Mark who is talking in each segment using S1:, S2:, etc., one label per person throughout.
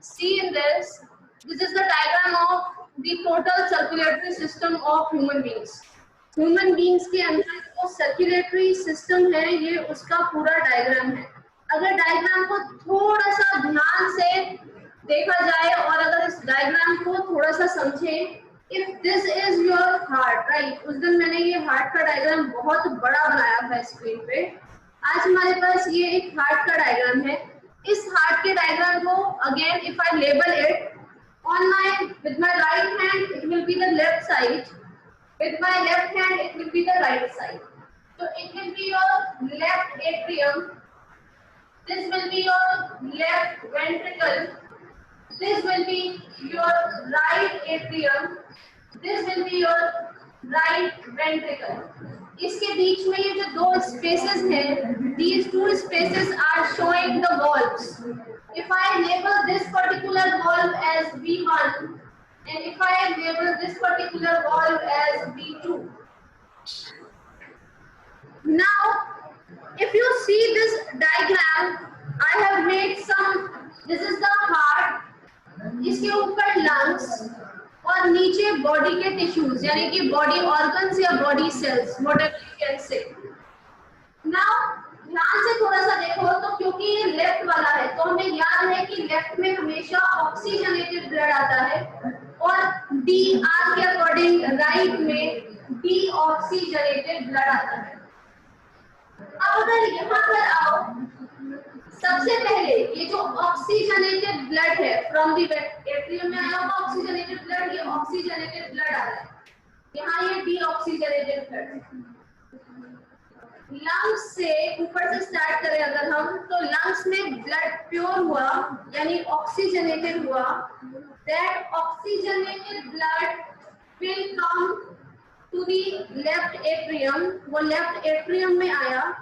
S1: see in this, this is the diagram of the total circulatory system of human beings. Human beings के अंदर जो circulatory system है ये उसका पूरा डायग्राम है. अगर डायग्राम को थोड़ा सा ध्यान से देखा जाए और अगर इस डायग्राम को थोड़ा सा समझे, if this is your heart, right, उस दिन मैंने ये हार्ट का डायग्राम बहुत बड़ा बनाया था स्क्रीन पे. आज हमारे पास ये एक हार्ट का डायग्राम है. इस हार्ट के डायग्राम को again if I label it on my with my right hand it will be the left side, with my left hand it will be the right side. So it will be your left atrium, this will be your left ventricle, this will be your right atrium, this will be your right ventricle. इसके बीच में ये जो दो spaces हैं, these two spaces are showing the valves. If I label this particular valve as V1 and if I label this particular valve as V2. Now, if you see this diagram, I have made some, this is the heart, इसके ऊपर lungs और नीचे body के tissues यानी कि body organs या body cells, whatever you can say. Now ध्यान से थोड़ा सा देखो तो क्योंकि ये लेफ्ट वाला है तो हमें याद है कि लेफ्ट में हमेशा ऑक्सीजनेटेड ब्लड आता है और डी आर के अकॉर्डिंग राइट में डी ऑक्सीजनेटेड ब्लड आता है. अब अगर यहाँ पर आओ, सबसे पहले ये जो ऑक्सीजनेटेड ब्लड है फ्रॉम द एट्रियम में आया हुआ ऑक्सीजनेटेड ब्लड, ये ऑक्सीजनेटेड ब्लड आ रहा है, यहाँ ये डी ऑक्सीजनेटेड ब्लड. लंग्स से ऊपर से स्टार्ट करें अगर हम, तो लंग्स में ब्लड प्योर हुआ यानी ऑक्सीजनेटेड हुआ. That oxygenated blood will come to the left atrium, वो लेफ्ट एट्रियम में आया.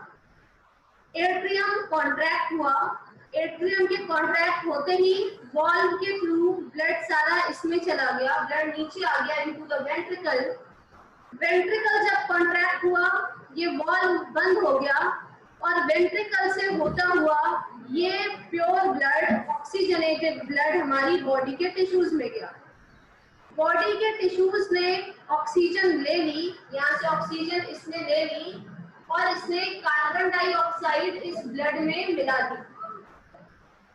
S1: एट्रियम कॉन्ट्रैक्ट हुआ, एट्रियम के कॉन्ट्रैक्ट होते ही वॉल्व के थ्रू ब्लड सारा इसमें चला गया, ब्लड नीचे आ गया इनटू द वेंट्रिकल. वेंट्रिकल जब कॉन्ट्रैक्ट हुआ ये वॉल्व बंद हो गया और वेंट्रिकल से होता हुआ ये प्योर ब्लड ऑक्सीजनेटेड ब्लड हमारी बॉडी के टिश्यूज में गया. बॉडी के टिश्यूज ने ऑक्सीजन ले ली, यहाँ से ऑक्सीजन इसने ले ली और इसने कार्बन डाइऑक्साइड इस ब्लड में मिला दी.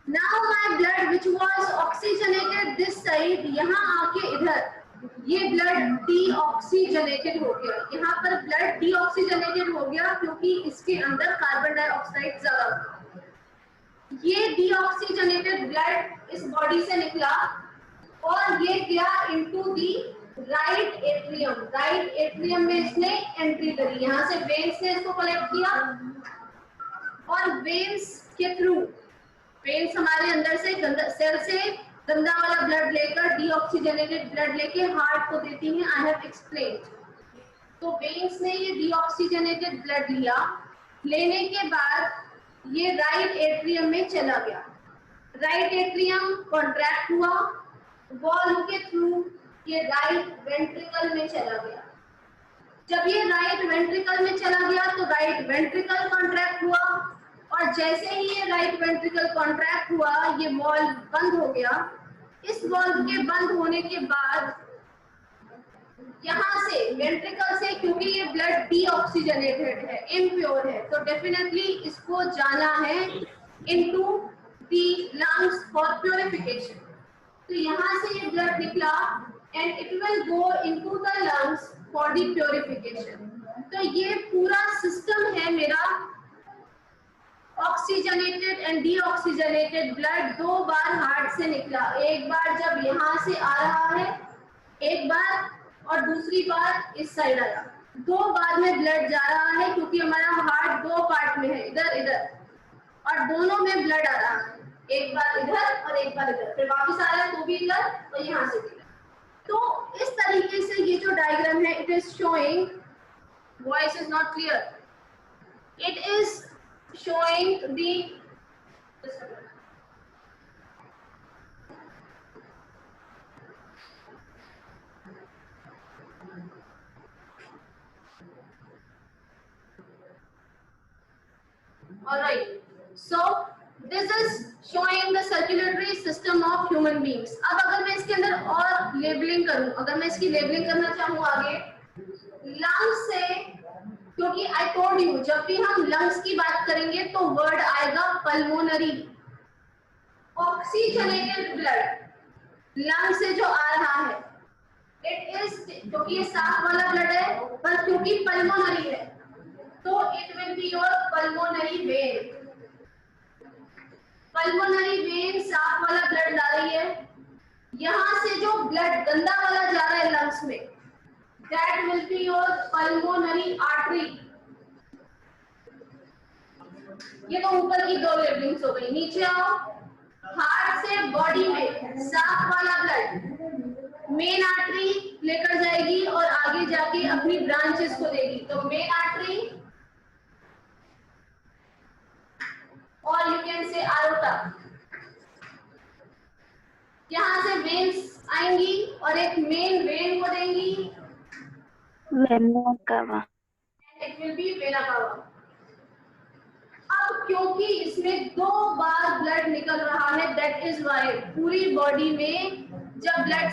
S1: Now my blood which was oxygenated this side, यहाँ आके इधर ये ब्लड डीऑक्सीजनेटेड हो गया. यहाँ पर ब्लड डीऑक्सीजनेटेड हो गया क्योंकि इसके अंदर कार्बन डाइऑक्साइड ज्यादा था. ये डीऑक्सीजनेटेड ब्लड इस बॉडी से निकला और ये गया into the right atrium. Right atrium में इसने एंट्री करी, यहाँ से वेन्स ने इसको कलेक्ट किया और वेन्स के थ्रू, वेन्स हमारे अंदर से सेल से गंदा वाला ब्लड लेकर डीऑक्सीजनेटेड ब्लड लेके हार्ट को देती हैं. I have explained. तो वेन्स ने ये डीऑक्सीजनेटेड ब्लड लिया, लेने के बाद ये राइट एट्रियम में चला गया. राइट एट्रियम कॉन्ट्रैक्ट हुआ, वॉल्व के थ्रू ये राइट वेंट्रिकल में चला गया. जब ये राइट वेंट्रिकल में चला गया तो राइट वेंट्रिकल कॉन्ट्रैक्ट हुआ और जैसे ही ये राइट वेंट्रिकल कॉन्ट्रैक्ट हुआ ये वॉल्व बंद हो गया. इस वॉल्व के बंद होने के बाद यहाँ से वेंट्रिकल से, क्योंकि ये ब्लड डीऑक्सीजनेटेड है, इम्प्योर है, तो डेफिनेटली इसको जाना है into the lungs for purification. तो यहाँ से ये ब्लड निकला and it will go into the lungs for the purification. तो ये पूरा सिस्टम है मेरा. ऑक्सीजनेटेड एंड डीऑक्सीजनेटेड ब्लड दो बार हार्ट से निकला, एक बार जब यहाँ से आ रहा है एक बार और दूसरी बार इस साइड आया. दो बार में ब्लड जा रहा है क्योंकि हमारा हार्ट दो पार्ट में है, इधर इधर, और दोनों में ब्लड आ रहा है, एक बार इधर और एक बार इधर, फिर वापस आ रहा है तो भी इधर और यहाँ से भी. तो इस तरीके से ये जो डायग्राम है, it is showing, voice is not clear, it is showing the all right, so this is showing the circulatory system of human human beings. अब अगर मैं इसके अंदर और लेबलिंग करूं, अगर मैं इसकी लेबलिंग करना चाहूँ आगे, लंग्स से, क्योंकि आई टोल्ड यू जब भी हम लंग्स की बात करेंगे तो वर्ड आएगा पल्मोनरी। ऑक्सीजनेटेड ब्लड लंग से जो आ रहा है, इट इज, क्योंकि ये साफ वाला ब्लड है पर क्योंकि पल्मोनरी है तो it will be your pulmonary vein. Pulmonary vein साफ वाला ब्लड ला रही है, यहां से जो ब्लड गंदा वाला जा रहा है लंग्स में, that will be your pulmonary artery. ये तो ऊपर की दो लेबलिंग्स हो गई। नीचे आओ, हार्ट से बॉडी में साफ वाला ब्लड मेन आर्टरी लेकर जाएगी और आगे जाके अपनी ब्रांचेस को देगी। तो मेन आर्टरी और यू कैन से आरोटा, यहां से वेन्स आएंगी और एक मेन वेन को देंगी,
S2: vena cava,
S1: it will be vena cava. अब क्योंकि इसमें 2 बार ब्लड निकल रहा है, दैट इज व्हाई पूरी बॉडी में जब ब्लड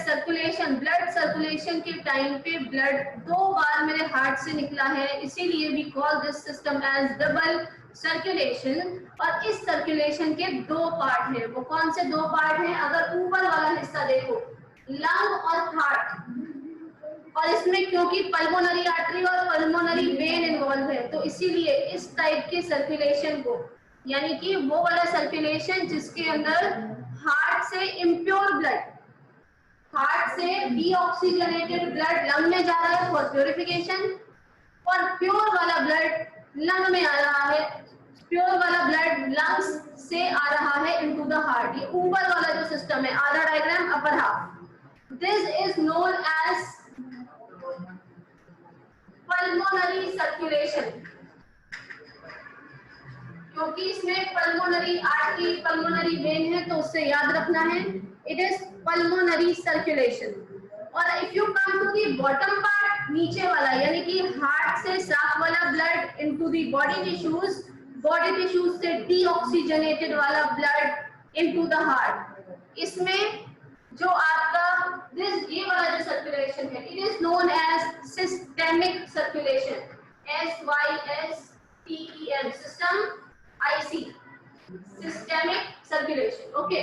S1: सर्कुलेशन के टाइम पे ब्लड 2 बार मेरे हार्ट से निकला है, इसीलिए we call this system as double circulation. और इस सर्कुलेशन के 2 पार्ट हैं। वो कौन से 2 पार्ट हैं? अगर ऊपर वाला हिस्सा देखो, लंग और हार्ट, और इसमें क्योंकि पल्मोनरी आर्टरी और पल्मोनरी वेन इन्वॉल्व है तो इसीलिए इस टाइप के सर्कुलेशन को, यानी कि वो वाला सर्कुलेशन जिसके अंदर हार्ट से इम्प्योर ब्लड, हार्ट से डीऑक्सीजनेटेड ब्लड लंग में जा रहा है फॉर प्योरिफिकेशन, और प्योर वाला ब्लड लंग में आ रहा है, प्योर वाला ब्लड लंग्स से आ रहा है इनटू द हार्ट। ये ऊपर वाला जो सिस्टम है, आधा diagram upper half, this is known as pulmonary circulation. क्योंकि इसमें पल्मोनरी आर्टरी, पल्मोनरी वेन है तो उससे याद रखना है, इट इज पल्मोनरी सर्कुलेशन। और if you come to the bottom part, नीचे वाला, यानी कि हार्ट से साफ वाला blood into the body tissues, body tissues से डीऑक्सीजनेटेड वाला ब्लड इनटू द हार्ट, इसमें जो आपका दिस ये वाला जो सर्कुलेशन है, it is known as systemic circulation, SYSTEM, system IC, systemic circulation. Okay,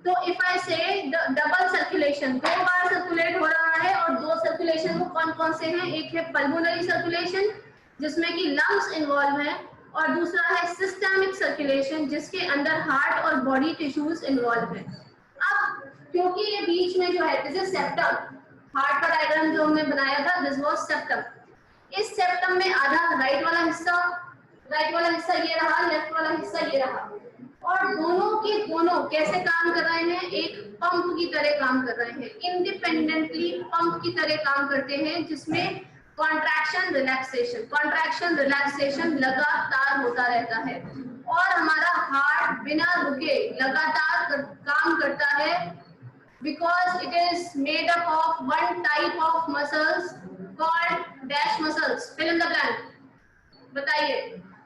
S1: तो if I say double circulation, 2 bar circulate हो रहा है, और 2 सर्कुलेशन वो कौन कौन से हैं? एक है पल्मोनरी सर्कुलेशन जिसमें कि लंग्स इन्वॉल्व है, और दूसरा है सिस्टेमिक सर्कुलेशन जिसके अंदर हार्ट और बॉडी टिश्यूज इन्वॉल्व है। अब क्योंकि ये बीच में जो है, दिस इज सेप्टम, हार्ट का डायग्राम जो हमने बनाया था दिस वाज सेप्टम। इस सेप्टम में आधा राइट वाला हिस्सा ये रहा, लेफ्ट वाला हिस्सा ये रहा, और दोनों के दोनों कैसे काम कर रहे हैं? एक पंप की तरह काम कर रहे हैं, इंडिपेंडेंटली पंप की तरह काम करते हैं, जिसमें कॉन्ट्रैक्शन रिलैक्सेशन लगातार होता रहता है, और हमारा हार्ट बिना रुके लगातार काम करता है, because it is made up of one type of muscles called dash muscles, fill in the blank। बताइए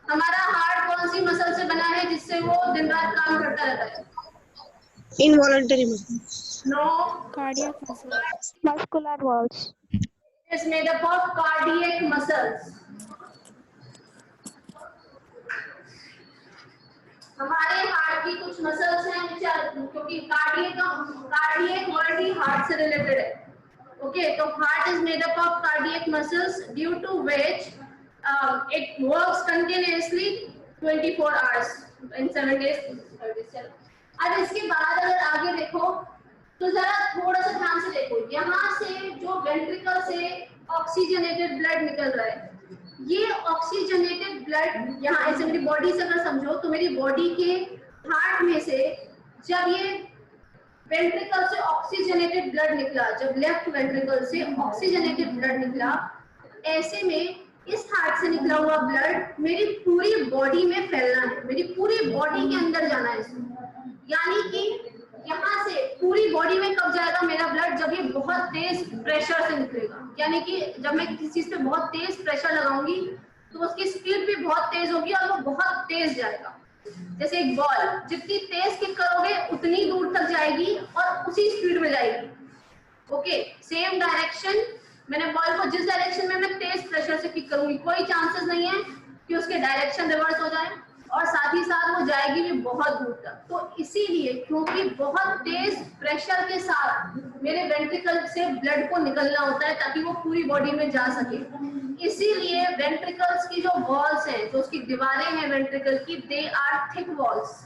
S1: हमारा हार्ट कौन सी मसल से बना है जिससे वो दिन रात काम करता रहता है?
S2: involuntary muscles,
S1: No,
S2: cardiac muscles, muscular valves,
S1: it is made up of cardiac muscles। हमारे हार्ट की कुछ मसल्स हैं क्योंकि कार्डियक वर्ड ही हार्ट से रिलेटेड है। ओके, तो heart is made up of cardiac muscles due to which it works continuously 24 hours in 7 days। अब इसके बाद अगर आगे देखो तो जरा थोड़ा सा ध्यान से देखो, यहाँ से जो वेंट्रिकल से ऑक्सीजनेटेड ब्लड निकल रहा है, ये ऑक्सीजनेटेड ब्लड यहाँ ऐसे मेरी बॉडी से अगर समझो तो मेरी बॉडी के हार्ट में से जब ये वेंट्रिकल से ऑक्सीजनेटेड ब्लड निकला, जब लेफ्ट वेंट्रिकल से ऑक्सीजनेटेड ब्लड निकला, ऐसे में इस हार्ट से निकला हुआ ब्लड मेरी पूरी बॉडी में फैलना है, मेरी पूरी बॉडी के अंदर जाना है इसमें। यानी कि यहाँ से पूरी बॉडी में कब जाएगा मेरा ब्लड? जब ये बहुत तेज प्रेशर से निकलेगा, यानी कि जब मैं किसी चीज पे बहुत तेज प्रेशर लगाऊंगी तो उसकी स्पीड भी बहुत तेज होगी और वो बहुत तेज जाएगा। जैसे एक बॉल जितनी तेज किक करोगे उतनी दूर तक जाएगी और उसी स्पीड में जाएगी। ओके, सेम डायरेक्शन, मैंने बॉल को जिस डायरेक्शन में मैं तेज प्रेशर से किक करूंगी, कोई चांसेस नहीं है कि उसके डायरेक्शन रिवर्स हो जाए, और साथ ही साथ वो जाएगी भी बहुत दूर तक। तो इसीलिए क्योंकि बहुत तेज प्रेशर के साथ मेरे वेंट्रिकल से ब्लड को निकलना होता है ताकि वो पूरी बॉडी में जा सके, इसीलिए वेंट्रिकल्स की जो वॉल्स हैं, जो उसकी दीवारें हैं वेंट्रिकल की, they are thick walls.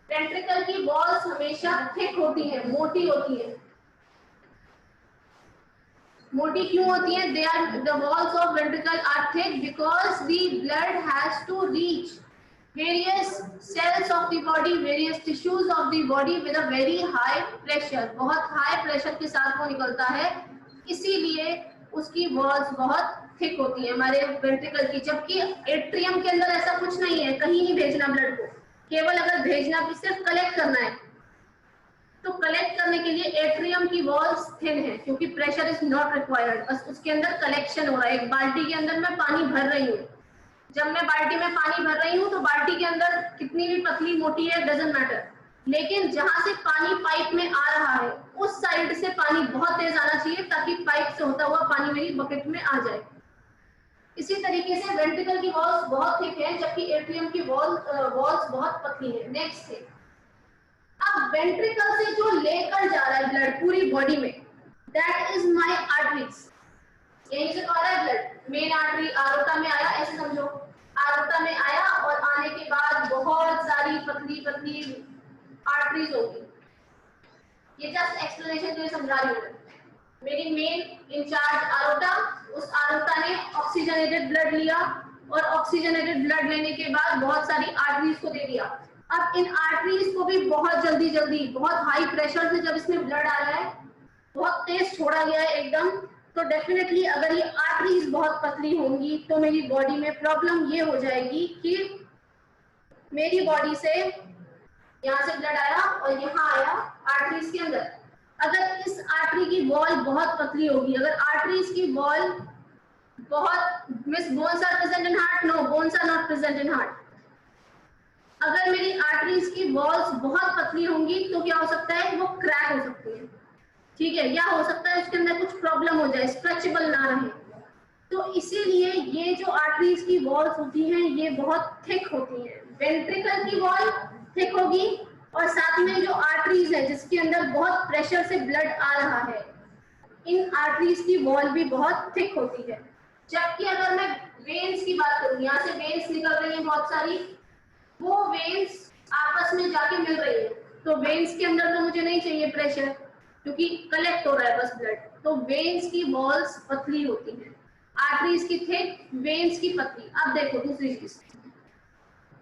S1: Ventricle की वॉल्स हमेशा थिक होती हैं, मोटी होती हैं। मोटी क्यों होती है? They are, the walls of ventricle are thick because the blood has to reach various cells of the body, various tissues of the body with a very high pressure, बहुत हाई प्रेशर के साथ वो निकलता है, इसीलिए उसकी walls बहुत thick होती है हमारे वेंट्रिकल की। जबकि एट्रियम के अंदर ऐसा कुछ नहीं है, कहीं नहीं भेजना ब्लड को, केवल अगर भेजना भी सिर्फ कलेक्ट करना है, तो कलेक्ट करने के लिए एट्रियम की वॉल्स थिन है क्योंकि प्रेशर इज नॉट रिक्वायर्ड, बस उसके अंदर कलेक्शन हो रहा है। एक बाल्टी के अंदर मैं पानी भर रही हूँ, जब मैं बाल्टी में पानी भर रही हूँ तो बाल्टी के अंदर कितनी भी पतली मोटी है डजंट मैटर, लेकिन जहां से पानी पाइप में आ रहा है उस साइड से पानी बहुत तेज आना चाहिए ताकि पाइप से होता हुआ पानी मेरी बकेट में आ जाए। इसी तरीके से वेंट्रिकल की वॉल्स बहुत थिक है जबकि एट्रियम की वॉल्स बहुत पतली है। नेक्स्ट है, अब वेंट्रिकल से जो लेकर जा रहा है ब्लड पूरी बॉडी में, दैट इज माय आर्टरीज। यहीं से तो आ रहा है ब्लड, मेन आर्टरी आरोटा में आया, ऐसे समझो, आरोटा में आया और आने के बाद बहुत सारी पतली पतली आर्टरीज होगी। ये जस्ट एक्सप्लेनेशन के लिए समझा रही हूँ। मेरी मेन इंचार्ज आरोटा, उस आरोटा ने ऑक्सीजनेटेड ब्लड लिया और ऑक्सीजनेटेड ब्लड लेने के बाद बहुत सारी आर्टरीज को दे दिया। अब इन आर्टरीज को भी बहुत जल्दी जल्दी, बहुत हाई प्रेशर से जब इसमें ब्लड आ रहा है, बहुत तेज छोड़ा गया है एकदम, तो डेफिनेटली अगर ये आर्टरीज बहुत पतली होंगी तो मेरी बॉडी में प्रॉब्लम ये हो जाएगी कि मेरी बॉडी से यहाँ से ब्लड आया और यहाँ आया आर्टरीज के अंदर। अगर इस आर्टरी की वॉल बहुत पतली होगी, अगर आर्टरीज की वॉल बहुत, miss bones are present in heart? No, bones are not present in heart. अगर मेरी आर्टरीज की वॉल्स बहुत पतली होंगी तो क्या हो सकता है? वो क्रैक हो सकती है, ठीक है, या हो सकता है उसके अंदर कुछ प्रॉब्लम हो जाए, स्ट्रेचेबल ना रहे। तो इसीलिए ये जो आर्टरीज की वॉल्स होती हैं ये बहुत थिक होती हैं। वेंट्रिकल की वॉल थिक होगी और साथ में जो आर्टरीज है जिसके अंदर बहुत प्रेशर से ब्लड आ रहा है, इन आर्टरीज की वॉल भी बहुत थिक होती है। जबकि अगर मैं वेन्स की बात करूं, यहाँ से वेन्स निकल रही हैं बहुत सारी, वो वेन्स आपस में जाके मिल रही है, तो वेन्स के अंदर तो मुझे नहीं चाहिए प्रेशर क्योंकि कलेक्ट हो रहा है बस ब्लड, तो वेन्स की वॉल्स पतली होती हैं, आर्टरीज की थिक, वेन्स की पतली। अब देखो दूसरी चीज,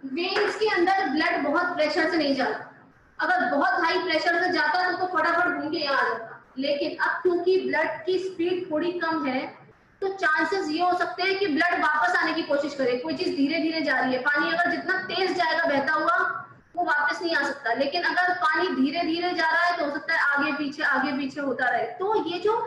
S1: वेन्स के अंदर ब्लड बहुत प्रेशर से नहीं जाता, अगर बहुत हाई प्रेशर से जाता तो फटाफट घूम के यहाँ आ जाता, लेकिन अब क्योंकि ब्लड की स्पीड थोड़ी कम है तो चांसेस ये हो सकते हैं कि ब्लड वापस आने की कोशिश करे। कोई चीज धीरे धीरे जा रही है, पानी अगर जितना तेज जाएगा बहता हुआ वो वापस नहीं आ सकता, लेकिन अगर पानी धीरे धीरे जा रहा है तो हो सकता है आगे पीछे होता रहे। तो ये जो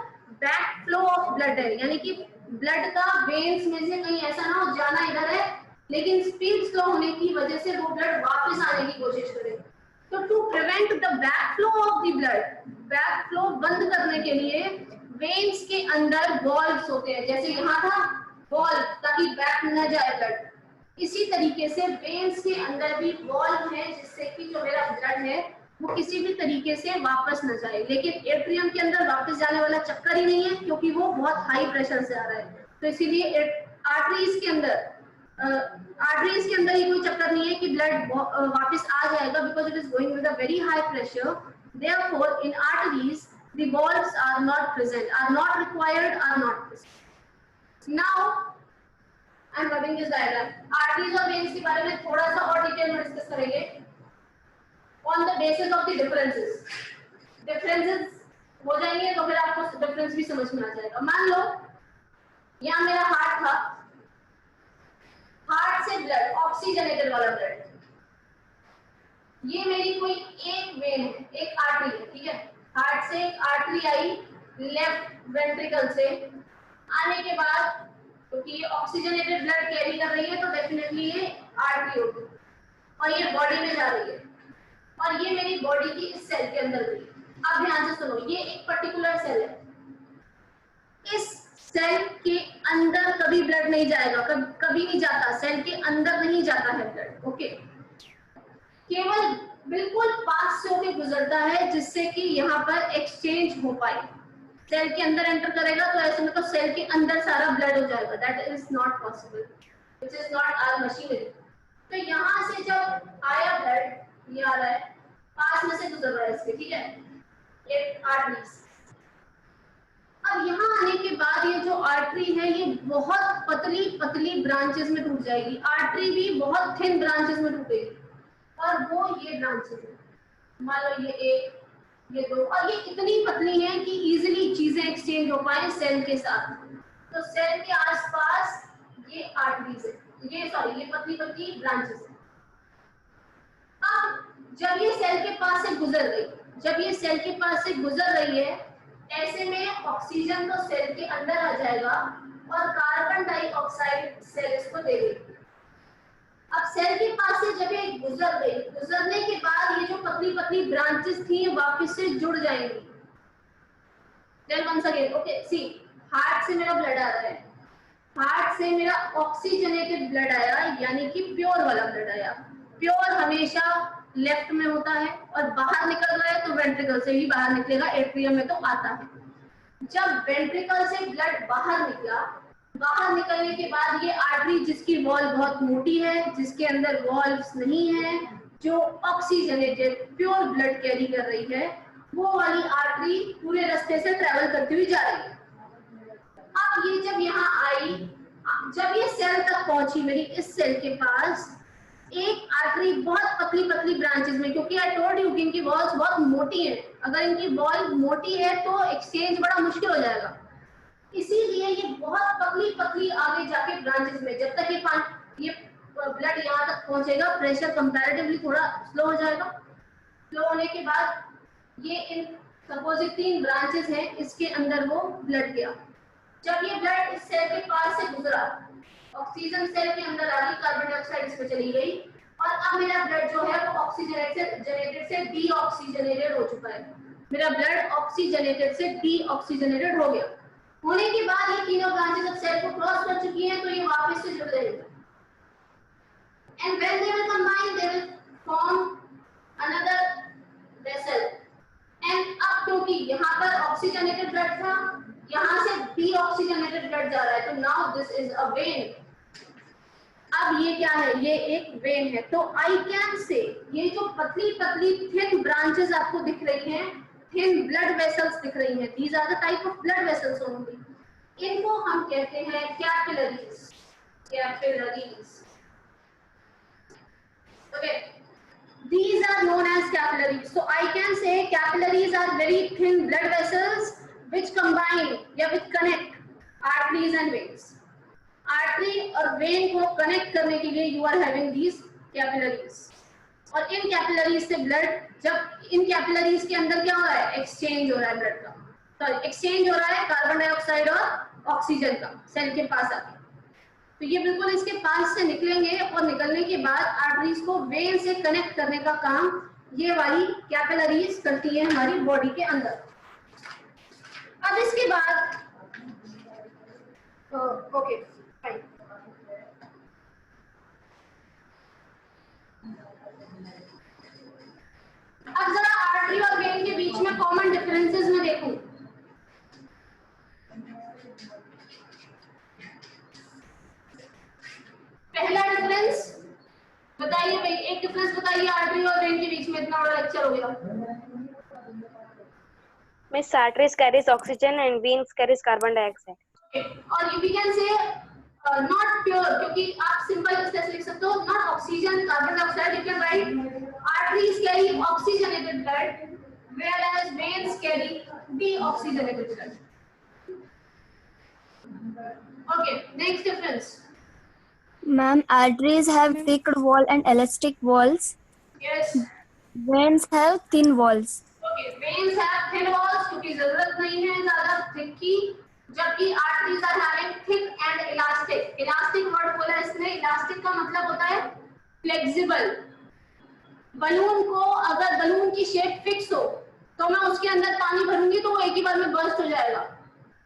S1: बैक फ्लो ऑफ ब्लड है, यानी कि ब्लड का वेन्स में से कहीं ऐसा ना हो जाना इधर है लेकिन स्पीड स्लो होने की वजह से वो ब्लड वापस आने की कोशिश करे। तो to prevent the back flow of the blood, back flow बंद करने के लिए वेन्स के अंदर वॉल्व्स होते हैं, जैसे यहाँ था वॉल्व ताकि बैक न जाए ब्लड, इसी तरीके से वेन्स के अंदर भी वॉल्व है जिससे कि जो मेरा ब्लड है वो किसी भी तरीके से वापस न जाए। लेकिन एट्रियम के अंदर वापस जाने वाला चक्कर ही नहीं है क्योंकि वो बहुत हाई प्रेशर से आ रहा है, तो इसीलिए आर्टरीज के अंदर ही कोई चक्कर नहीं है कि ब्लड वापस आ जाएगा, because it is going with a very high pressure. Therefore in arteries the valves are not present, are not required, are not present. Now I am rubbing this diagram. Arteries और veins के बारे में थोड़ा सा और detail में discuss करेंगे on the basis of the differences. Differences हो जाएंगे तो फिर आपको डिफरेंस भी समझ में आ जाएगा। मान लो यहाँ मेरा हार्ट था, हार्ट से ब्लड, ऑक्सीजनेटेड वाला ब्लड, ये मेरी कोई एक वेन है, एक आर्टरी है, ठीक है, हार्ट से एक आर्टरी आई लेफ्ट वेंट्रिकल से, आने के बाद क्योंकि ये ऑक्सीजनेटेड ब्लड कैरी कर रही है तो डेफिनेटली ये आर्टरी होगी और ये बॉडी में जा रही है और ये मेरी बॉडी की इस सेल के अंदर गई। अब ध्यान से सुनो, ये एक पर्टिकुलर सेल है, इस सेल के अंदर कभी ब्लड नहीं जाएगा, कभी नहीं जाता, सेल के अंदर नहीं जाता है ब्लड, ओके। केवल बिल्कुल पास से होकर गुजरता है जिससे कि यहाँ पर एक्सचेंज हो पाए। सेल के अंदर एंटर करेगा तो ऐसे मतलब सेल के अंदर सारा ब्लड हो जाएगा, that is not possible, which is not our machinery. तो यहाँ से जब आया ब्लड, ये आ रहा है, पास में से गुजर रहा है इसके, ठीक है, ये आर्टरीज। अब यहाँ आने के बाद ये जो आर्टरी है ये बहुत पतली पतली ब्रांचेस में टूट जाएगी, आर्टरी भी बहुत थिन ब्रांचेस में टूटेगी, और वो ये ब्रांचेस है, मान लो ये एक, ये दो, और ये इतनी पतली है कि इजीली चीजें एक्सचेंज हो पाए सेल के साथ। तो सेल के आसपास ये आर्टरीज है, ये सॉरी ये पतली पतली ब्रांचेस है। अब जब ये सेल के पास से गुजर गई, जब ये सेल के पास से गुजर रही है, ऐसे में ऑक्सीजन तो सेल के अंदर आ जाएगा और कार्बन डाइऑक्साइड सेल इसको दे देगी। अब सेल के पास से जब ये गुजर गई, गुजरने के बाद ये जो पतली पतली ब्रांचेस थी वापस से जुड़ जाएंगी। देन वंस अगेन, ओके सी, हार्ट से मेरा ब्लड आ रहा है, हार्ट से मेरा ऑक्सीजनेटेड ब्लड आया, यानी कि प्योर वाला ब्लड आया। प्योर हमेशा लेफ्ट में होता है और बाहर निकल रहा है तो वेंट्रिकल से ही बाहर निकलेगा, एट्रियम में तो आता है। जब वेंट्रिकल से ब्लड बाहर निकला, बाहर निकलने के बाद ये आर्टरी जिसकी वॉल बहुत मोटी है, जिसके अंदर वॉल्व्स नहीं है, जो ऑक्सीजनेटेड प्योर ब्लड कैरी कर रही है, वो वाली आर्टरी पूरे रास्ते से ट्रेवल करती हुई जा रही है। अब ये जब यहाँ आई, जब ये सेल तक पहुंची मेरी, इस सेल के पास एक आर्टरी बहुत पतली पतली ब्रांचेस में, क्योंकि आई टोल्ड यू कि इनकी वॉल्स बहुत मोटी है, अगर इनकी वॉल मोटी है तो एक्सचेंज बड़ा मुश्किल हो जाएगा, इसीलिए ये बहुत पतली पतली आगे जाके ब्रांचेस में, जब तक ये ब्लड यहाँ तक पहुंचेगा प्रेशर कंपैरेटिवली थोड़ा स्लो हो जाएगा। स्लो होने के बाद ये इन सपोज 3 ब्रांचेस हैं, इसके अंदर वो ब्लड गया। जब ये ब्लड इस सेल के पास से गुजरा, ऑक्सीजन सेल के अंदर आ गई, कार्बन डाइऑक्साइड इसमें चली गई, और अब मेरा ब्लड जो है वो ऑक्सीजनेटेड से डीऑक्सीजनेटेड हो चुका है। मेरा ब्लड ऑक्सीजनेटेड से डीऑक्सीजनेटेड हो गया। होने के बाद ये तीनों ब्रांचेस अब सेल को क्रॉस कर चुकी हैं, तो ये वापस से जुड़ जाएंगे, and when they will combine they will form another vessel. And अब क्योंकि यहाँ पर ऑक्सीजनेटेड ब्लड था, यहाँ से डीऑक्सीजनेटेड ब्लड जा रहा है, तो now this is a when. अब ये क्या है, ये एक वेन है। तो आई कैन से ये जो पतली पतली थिन ब्रांचेस आपको दिख रही हैं, थिन ब्लड वेसल्स दिख रही हैं, these are the type of blood vessels only, इनको हम कहते हैं capillaries. Capillaries, okay, these are known as capillaries. So I can say capillaries are very thin blood vessels which combine या which connect arteries and veins. Artery और when को connect करने के लिए you are having these capillaries. और इन capillaries से blood, जब इन capillaries के अंदर क्या हो रहा है, एक्सचेंज हो रहा है ब्लड का, सॉरी एक्सचेंज हो रहा है कार्बन डाइऑक्साइड और ऑक्सीजन का सेल के पास आके, तो ये बिल्कुल इसके पास से निकलेंगे, और निकलने के बाद आर्टरीज को वेन से कनेक्ट करने का काम ये वाली कैपिलरीज करती है हमारी बॉडी के अंदर। अब इसके बाद ओके फाइन, अब जरा आर्टरी और वेन के बीच में कॉमन डिफरेंसेस में देखूं। पहला डिफरेंस बताइए भाई, एक डिफरेंस बताइए आर्टरी और वेन के बीच में, इतना बड़ा लेक्चर हो गया।
S2: Miss, arteries carries oxygen and veins carries carbon dioxide.
S1: और we can say not pure, क्योंकि आप सिंपल ऐसे लिख सकते हो, not oxygen carbon dioxide, you can write arteries carry oxygenated blood whereas veins carry deoxygenated blood. Okay, next difference.
S3: Ma'am, arteries have thick wall and elastic walls.
S1: Yes.
S3: Veins have thin walls.
S1: Okay, veins have thin walls क्योंकि जरूरत नहीं है ज्यादा thick की, जबकि arteries are having thick and elastic. Elastic word बोला इसने, elastic का मतलब होता है flexible. बलून को, अगर बलून की शेप फिक्स हो तो मैं उसके अंदर पानी भरूंगी तो वो एक ही बार में बर्स्ट हो जाएगा।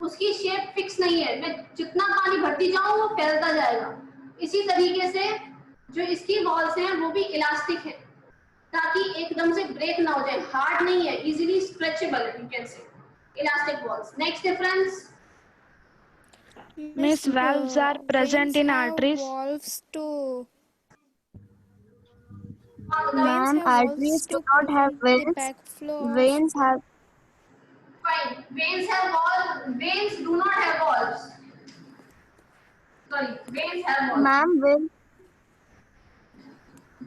S1: उसकी शेप फिक्स नहीं है, मैं जितना पानी भरती जाऊं वो फैलता जाएगा। इसी तरीके से जो इसकी वॉल्स हैं वो भी इलास्टिक है, ताकि एकदम से ब्रेक ना हो जाए, हार्ड नहीं है, इजीली स्ट्रेचेबल है, you can say elastic walls. Next difference,
S4: Miss, valves are present
S5: veins
S4: in
S5: have
S4: arteries.
S5: valves to
S1: हाँ बताओ।
S5: veins
S3: Ma'am,
S5: have valves
S3: arteries do
S5: to
S3: not have
S5: prevent the
S3: veins.
S5: backflow of
S3: Veins have
S1: Fine. Veins have wall. Veins do not have walls. Sorry, veins have walls.
S3: ma'am veins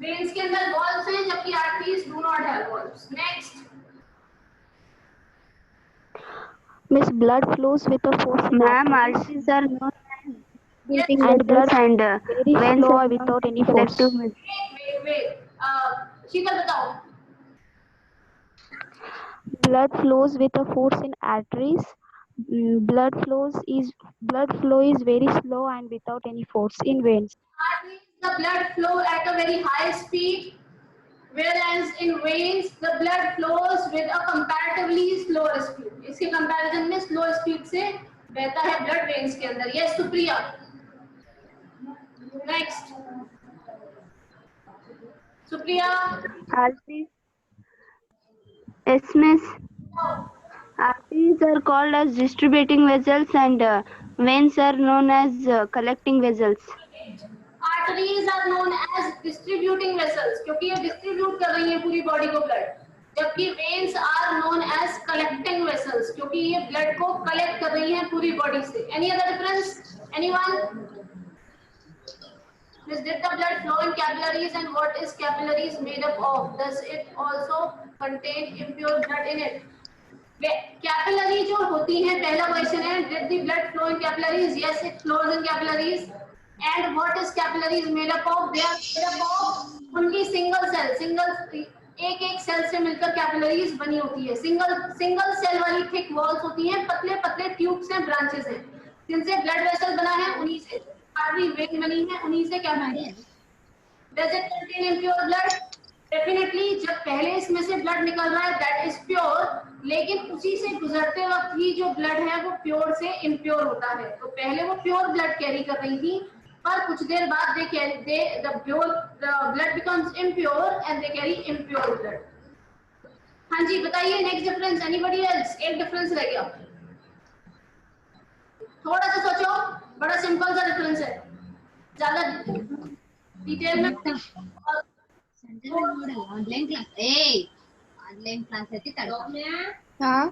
S1: Veins के अंदर walls हैं, जबकि arteries do not have walls. Next.
S6: Miss, blood flows with a force in
S2: Ma'am,
S6: arteries
S2: arteries are known as
S1: Yes.
S2: distributing
S6: and blood
S2: vessels and
S6: very
S2: veins
S6: slow
S2: are known
S6: without
S2: as
S6: any force.
S2: collective vessels.
S1: Wait. शीतल बताओ.
S6: Blood flows with a force in arteries. Blood flow is very slow and without any force in veins.
S1: Arteries, the blood flow at a very high speed, whereas in veins the blood flows with a comparatively slower speed. इसके comparison में slow speed से बहता है blood veins के अंदर. Yes, Supriya. Next. Supriya.
S2: Arteries, yes, miss. Arteries are called as distributing vessels and veins are known as collecting vessels.
S1: Arteries are known as distributing vessels क्योंकि ये distribute कर रही हैं पूरी body को blood, जबकि veins are known as collecting vessels क्योंकि ये blood को collect कर रही हैं पूरी body से. Any other difference? Anyone? Did the blood flow in capillaries and what is capillaries made up of? Does it also contain impure blood in it? Capillary जो होती हैं, पहला क्वेश्चन है, did the blood flow in capillaries? Yes, it flows in capillaries. And what is capillaries made up of? They are made up of only single cell. एक cell से मिलकर capillaries बनी होती है. सिंगल सेल वाली thick walls होती हैं, पतले पतले ट्यूब्स हैं, ब्रांचेस हैं, जिनसे ब्लड वेसल बना है, उन्हीं से आर्टरी वेन बनी है, उन्हीं से क्या बना है. Does it contain impure blood? Definitely. जब पहले इसमें से ब्लड निकल रहा है that is pure, लेकिन उसी से गुजरते वक्त ही जो ब्लड है वो प्योर से इम्प्योर होता है. तो पहले वो प्योर ब्लड कैरी कर रही थी, पर कुछ देर बाद the blood becomes impure and they carry impure blood. हाँ जी बताइए नेक्स्ट डिफरेंस. Anybody else? एक डिफरेंस रह गया. थोड़ा सा सोचो, बड़ा सिंपल सा डिफरेंस है, ज्यादा डिटेल में
S7: ऑनलाइन क्लास है
S5: हाँ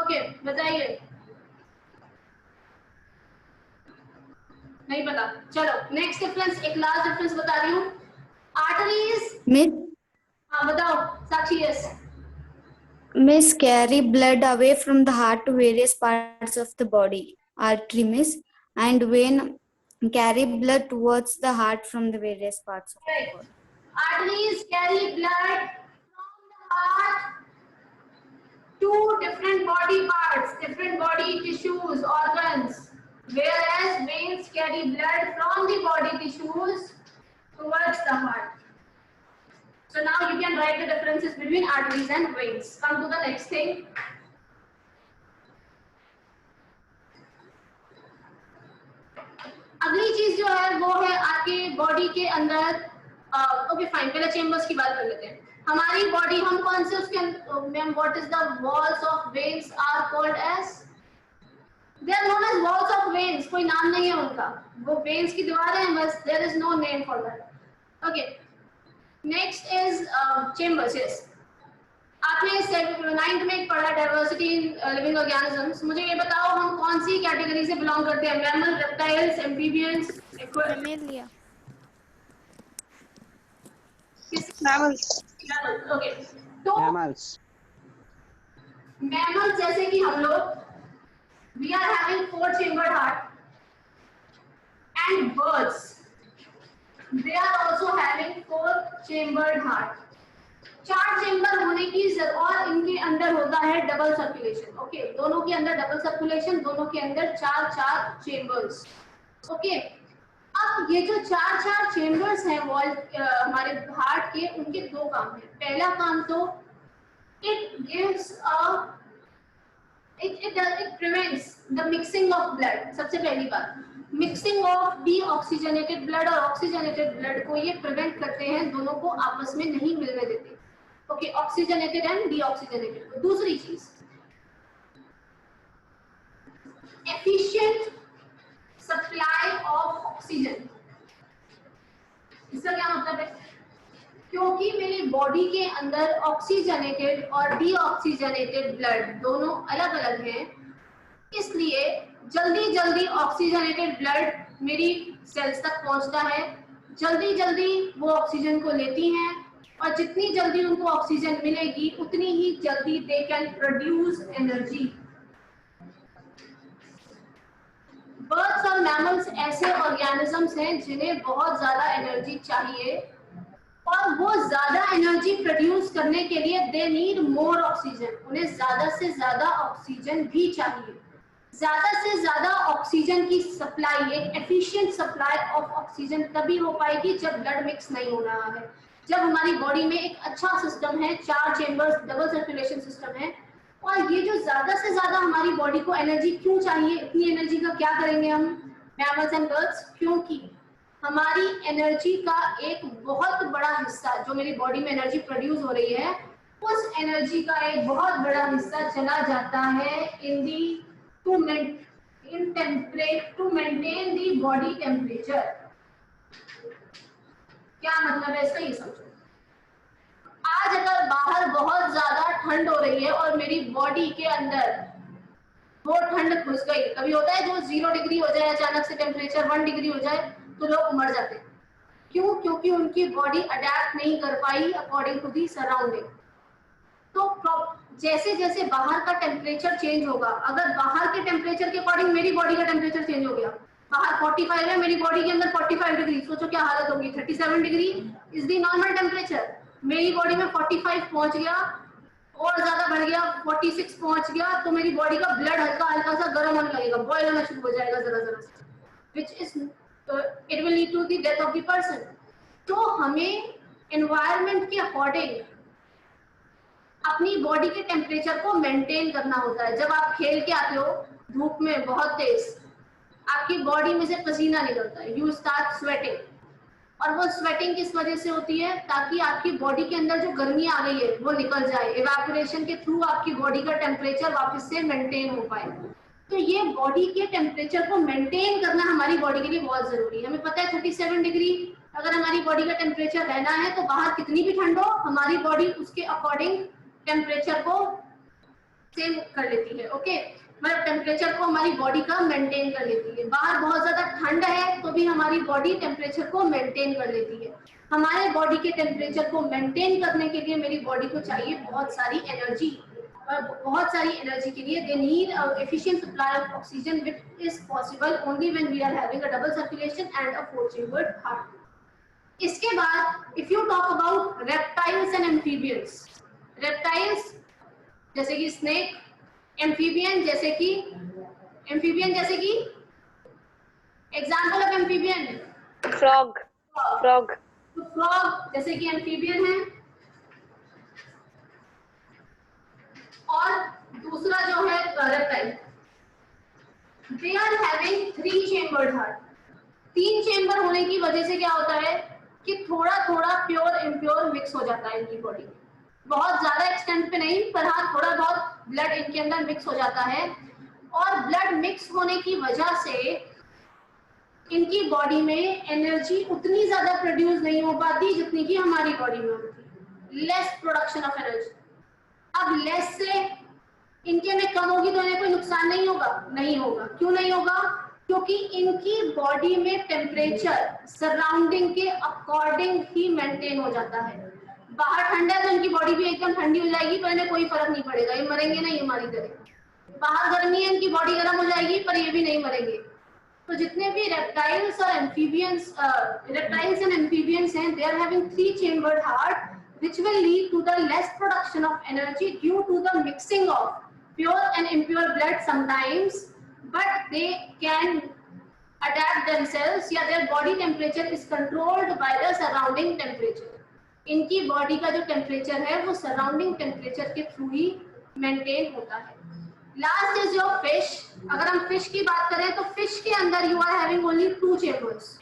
S1: ओके बताइए. नहीं पता, चलो नेक्स्ट डिफरेंस. एक लास्ट डिफरेंस बता रही हूँ. आर्टरीज. हाँ बताओ साक्षी. Yes.
S3: Miss, carry blood away from the heart to various parts of the body. Artery, miss, and vein carry blood towards the heart from the various parts of the body.
S1: Arteries carry blood from the heart to different body parts, different body tissues, organs, whereas veins carry blood from the body tissues towards the heart. So now you can write the differences between arteries and veins. Come to the next thing. अगली चीज जो है वो है आपके body के अंदर. Okay fine, पहले चेंबर्स की बात कर लेते हैं. हमारी बॉडी, हम कौन से उसके ma'am, what is the walls of veins are called as? They are known as walls of veins. कोई नाम नहीं है उनका, वो वेन्स की दीवारें हैं बस. There is no name for that. Okay next is chambers. Yes, आपने 9th में पढ़ा डाइवर्सिटी इन लिविंग ऑर्गेनिजम्स. मुझे ये बताओ हम कौन सी कैटेगरी से बिलोंग करते हैं? Mammal, reptiles, amphibians,
S5: Mammalia.
S2: Mammals.
S1: Okay, तो मैमल जैसे कि हम लोग, we are having 4 chambered heart, and birds they are also having 4 chambered heart. 4 chamber होने की और इनके अंदर होता है डबल सर्कुलेशन. ओके, दोनों के अंदर डबल सर्कुलेशन, दोनों के अंदर 4 चेम्बर्स. ओके, अब ये जो 4 चेम्बर्स हैं वॉल हमारे हार्ट के, उनके 2 काम हैं. पहला काम तो gives it prevents the mixing of blood. सबसे पहली बात, मिक्सिंग ऑफ डीऑक्सीजनेटेड ब्लड और ऑक्सीजनेटेड ब्लड को ये प्रिवेंट करते हैं, दोनों को आपस में नहीं मिलने देते। Okay, oxygenated and deoxygenated. दूसरी चीज, एफिशिएंट सप्लाई ऑफ ऑक्सीजन। इसका क्या मतलब है? क्योंकि मेरी बॉडी के अंदर ऑक्सीजनेटेड और डीऑक्सीजनेटेड ब्लड दोनों अलग अलग हैं, इसलिए जल्दी जल्दी ऑक्सीजनेटेड ब्लड मेरी सेल्स तक पहुंचता है, जल्दी जल्दी वो ऑक्सीजन को लेती हैं, और जितनी जल्दी उनको ऑक्सीजन मिलेगी उतनी ही जल्दी they can produce energy. Birds और मैमल्स ऐसे ऑर्गेनिजम्स हैं जिन्हें बहुत ज्यादा एनर्जी चाहिए, और वो ज्यादा एनर्जी प्रोड्यूस करने के लिए दे नीड मोर ऑक्सीजन। उन्हें ज्यादा से ज्यादा ऑक्सीजन भी चाहिए। ज्यादा से ज्यादा ऑक्सीजन की सप्लाई, एक एफिशिएंट सप्लाई ऑफ ऑक्सीजन तभी हो पाएगी जब ब्लड मिक्स नहीं हो रहा है, जब हमारी बॉडी में एक अच्छा सिस्टम है, 4 चेंबर्स, डबल सर्कुलेशन सिस्टम है। और ये जो ज्यादा से ज्यादा हमारी बॉडी को एनर्जी क्यों चाहिए, इतनी एनर्जी का क्या करेंगे हम मैमल्स एंड बर्ड्स? क्योंकि हमारी एनर्जी का एक बहुत बड़ा हिस्सा, जो मेरी बॉडी में एनर्जी प्रोड्यूस हो रही है, उस एनर्जी का एक बहुत बड़ा हिस्सा चला जाता है to maintain the body temperature. क्या मतलब है इसका, ये समझो। आज अगर बाहर बहुत ज्यादा ठंड हो रही है और मेरी बॉडी के अंदर वो ठंड घुस गई, कभी होता है जो 0 डिग्री हो जाए, अचानक से टेम्परेचर 1 डिग्री हो जाए तो लोग मर जाते हैं। क्यों? क्योंकि उनकी बॉडी अडेप्ट नहीं कर पाई अकॉर्डिंग टू दी सराउंडिंग। तो जैसे जैसे बाहर का टेम्परेचर चेंज होगा, अगर बाहर के टेम्परेचर के अकॉर्डिंग मेरी बॉडी का टेम्परेचर चेंज हो गया, बाहर 45 है, मेरी बॉडी के अंदर 45 डिग्री, सोचो क्या हालत होगी। 37 degree is the normal temperature, मेरी बॉडी में 45 पहुंच गया और ज्यादा बढ़ गया, 46 पहुंच गया, तो मेरी बॉडी का ब्लड हल्का हल्का सा गर्म होने लगेगा, बॉयल होना शुरू हो जाएगा जरा जरा सा, which is it will lead to the death of the person। तो हमें environment के according अपनी बॉडी के टेम्परेचर को मेंटेन करना होता है। जब आप खेल के आते हो धूप में बहुत तेज, आपकी बॉडी में से पसीना निकलता है, यू स्टार्ट स्वेटिंग, और वो स्वेटिंग किस वजह से होती है? ताकि आपकी बॉडी के अंदर जो गर्मी आ गई है वो निकल जाए, इवेपोरेशन के थ्रू आपकी बॉडी का टेम्परेचर वापस से मेंटेन हो पाए। तो ये बॉडी के टेम्परेचर को मेंटेन करना हमारी बॉडी के लिए बहुत जरूरी है। हमें पता है 37 डिग्री अगर हमारी बॉडी का टेम्परेचर रहना है तो बाहर कितनी भी ठंड हो हमारी बॉडी उसके अकॉर्डिंग टेम्परेचर को सेम कर लेती है। ओके, मतलब टेम्परेचर को हमारी बॉडी का मेंटेन कर लेती है। बाहर बहुत ज्यादा ठंड है तो भी हमारी बॉडी टेम्परेचर को मेंटेन कर लेती है। हमारे बॉडी के टेम्परेचर को मेंटेन करने के लिए मेरी बॉडी को चाहिए बहुत सारी एनर्जी, बहुत सारी एनर्जी के लिए they need efficient supply of oxygen which is possible only when we are having a double circulation and a 4 chambered heart. इसके बाद if you talk about reptiles and amphibians, reptiles जैसे कि snake, amphibian जैसे कि example of amphibian
S2: frog.
S1: Frog जैसे कि amphibian है। और दूसरा जो है reptile, they are having 3 chambered heart. 3 chamber होने की वजह से क्या होता है कि थोड़ा थोड़ा प्योर इम्प्योर मिक्स हो जाता है इनकी बॉडी में, बहुत ज्यादा एक्सटेंट पे नहीं, पर हाँ थोड़ा बहुत ब्लड इनके अंदर मिक्स हो जाता है। और ब्लड मिक्स होने की वजह से इनकी बॉडी में एनर्जी उतनी ज्यादा प्रोड्यूस नहीं हो पाती जितनी कि हमारी बॉडी में होती, लेस प्रोडक्शन ऑफ एनर्जी। अब लेस से इनके में कम होगी तो इन्हें कोई नुकसान नहीं होगा? नहीं होगा। क्यों नहीं होगा? क्योंकि इनकी बॉडी में टेम्परेचर सराउंडिंग के अकॉर्डिंग ही मेंटेन हो जाता है। बाहर ठंडा है तो इनकी बॉडी भी एकदम ठंडी हो जाएगी पर इन्हें कोई फर्क नहीं पड़ेगा, ये मरेंगे नहीं हमारी तरह। बाहर गर्मी है, इनकी बॉडी गर्म हो जाएगी पर ये भी नहीं मरेंगे। तो जितने भी रेप्टाइल्स और एम्फीबियंस, रेप्टाइल्स एंड एम्फीबियंस हैं, they are having 3 chambered heart which will lead to the less production of energy due to the mixing of pure and impure blood sometimes, but they can adapt themselves, या their body temperature is controlled by the surrounding temperature। इनकी body का जो temperature है वो surrounding temperature के through ही maintain होता है। Last is your fish. अगर हम फिश की बात करें तो फिश के अंदर you are having only 2 chambers.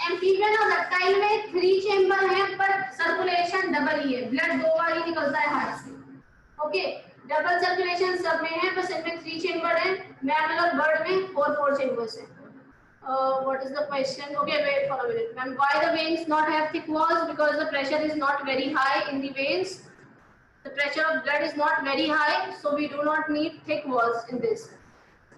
S1: Amphibian और रेप्टाइल में 3 चेम्बर हैं, पर सर्कुलेशन डबल ही है, ब्लड 2 बार ही निकलता है हार्ट से। ओके, डबल सर्कुलेशन सब में है, बस इनमें 3 चेम्बर हैं। मैमल और बर्ड में 4 चेम्बर्स हैं। What is the question? Okay, wait for a minute, ma'am. Why the veins not have thick walls? Because the pressure is not very high in the veins. The pressure of blood is not very high, so we do not need thick walls in this.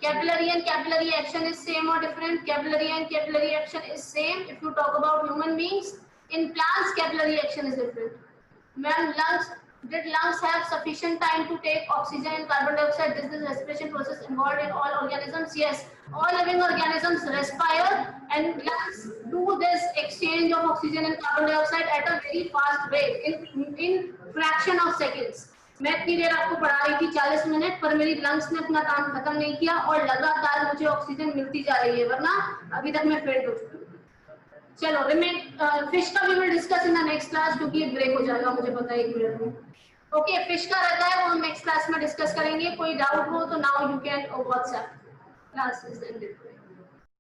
S1: Capillary and capillary action is same or different? Capillary and capillary action is same. If you talk about human beings, in plants capillary action is different. Ma'am, lungs. Did lungs have sufficient time to take oxygen and carbon dioxide? This is the respiration process involved in all organisms. Yes, all living organisms respire, and lungs do this exchange of oxygen and carbon dioxide at a very fast rate in fraction of seconds. मैं इतनी देर आपको पढ़ा रही थी 40 minute, पर मेरी lungs ने अपना काम खत्म नहीं किया और लगातार मुझे ऑक्सीजन मिलती जा रही है, वरना अभी तक मैं फेल्ट हो चुकी हूँ। चलो फिश का भी will discuss in the next class, क्योंकि ये ब्रेक हो जाएगा मुझे पता है 1 मिनट में। ओके, फिश का रहता है वो हम नेक्स्ट क्लास में डिस्कस करेंगे। कोई डाउट हो तो now you can WhatsApp. Class is ended.